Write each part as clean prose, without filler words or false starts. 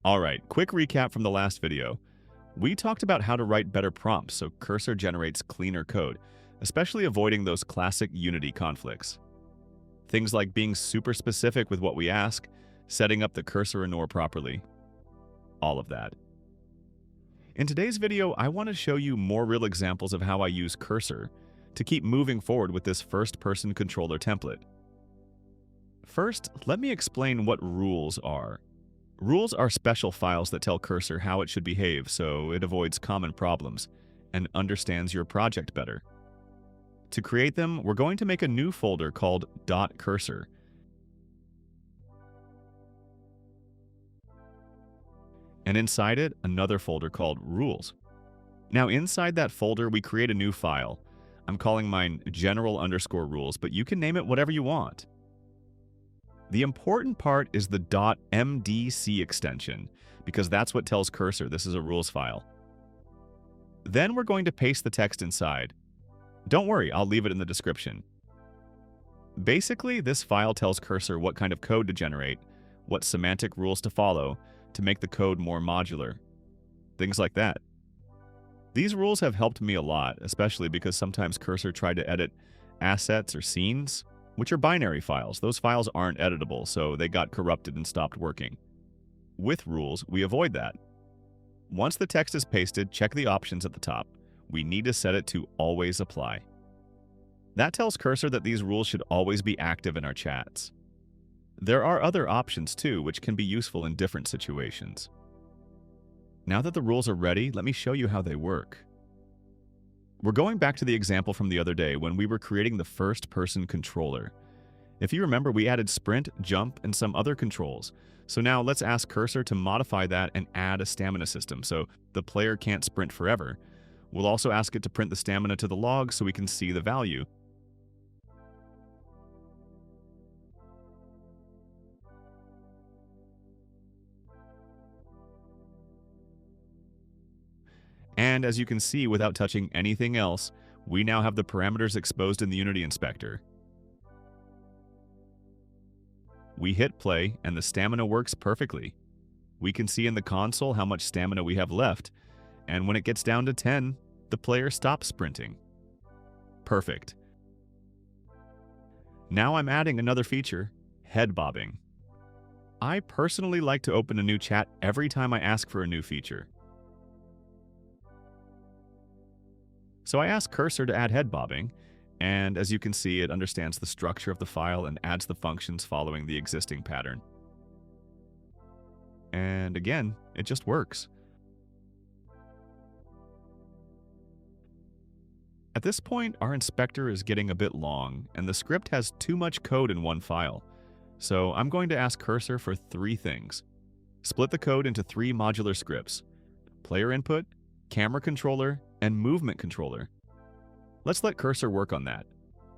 Alright, quick recap from the last video. We talked about how to write better prompts so Cursor generates cleaner code, especially avoiding those classic Unity conflicts. Things like being super specific with what we ask, setting up the cursor ignore properly. All of that. In today's video, I want to show you more real examples of how I use Cursor to keep moving forward with this first-person controller template. First, let me explain what rules are. Rules are special files that tell Cursor how it should behave so it avoids common problems and understands your project better. To create them, we're going to make a new folder called .cursor. And inside it, another folder called rules. Now inside that folder, we create a new file. I'm calling mine general_rules, but you can name it whatever you want. The important part is the .mdc extension, because that's what tells Cursor this is a rules file. Then we're going to paste the text inside. Don't worry, I'll leave it in the description. Basically, this file tells Cursor what kind of code to generate, what semantic rules to follow to make the code more modular. Things like that. These rules have helped me a lot, especially because sometimes Cursor tried to edit assets or scenes, which are binary files. Those files aren't editable, so they got corrupted and stopped working. With rules, we avoid that. Once the text is pasted, check the options at the top. We need to set it to always apply. That tells Cursor that these rules should always be active in our chats. There are other options too, which can be useful in different situations. Now that the rules are ready, let me show you how they work. We're going back to the example from the other day when we were creating the first-person controller. If you remember, we added sprint, jump, and some other controls. So now let's ask Cursor to modify that and add a stamina system so the player can't sprint forever. We'll also ask it to print the stamina to the log so we can see the value. And as you can see, without touching anything else, we now have the parameters exposed in the Unity Inspector. We hit play, and the stamina works perfectly. We can see in the console how much stamina we have left, and when it gets down to 10, the player stops sprinting. Perfect. Now I'm adding another feature, head bobbing. I personally like to open a new chat every time I ask for a new feature. So I ask Cursor to add head bobbing, and as you can see, it understands the structure of the file and adds the functions following the existing pattern. And again, it just works. At this point, our inspector is getting a bit long, and the script has too much code in one file. So I'm going to ask Cursor for 3 things. Split the code into 3 modular scripts: player input, camera controller, and movement controller. Let's let Cursor work on that.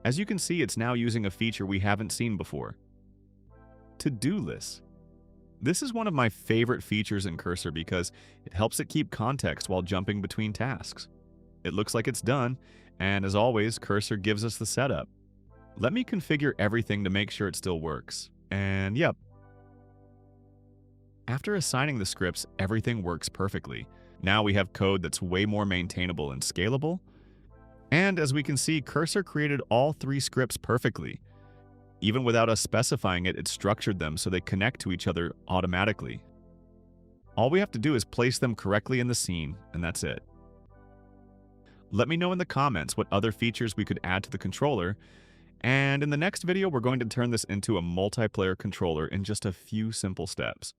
As you can see, it's now using a feature we haven't seen before. To-do lists. This is one of my favorite features in Cursor because it helps it keep context while jumping between tasks. It looks like it's done, and as always, Cursor gives us the setup. Let me configure everything to make sure it still works. And yep. After assigning the scripts, everything works perfectly. Now we have code that's way more maintainable and scalable. And as we can see, Cursor created all 3 scripts perfectly. Even without us specifying it, it structured them so they connect to each other automatically. All we have to do is place them correctly in the scene, and that's it. Let me know in the comments what other features we could add to the controller, and in the next video we're going to turn this into a multiplayer controller in just a few simple steps.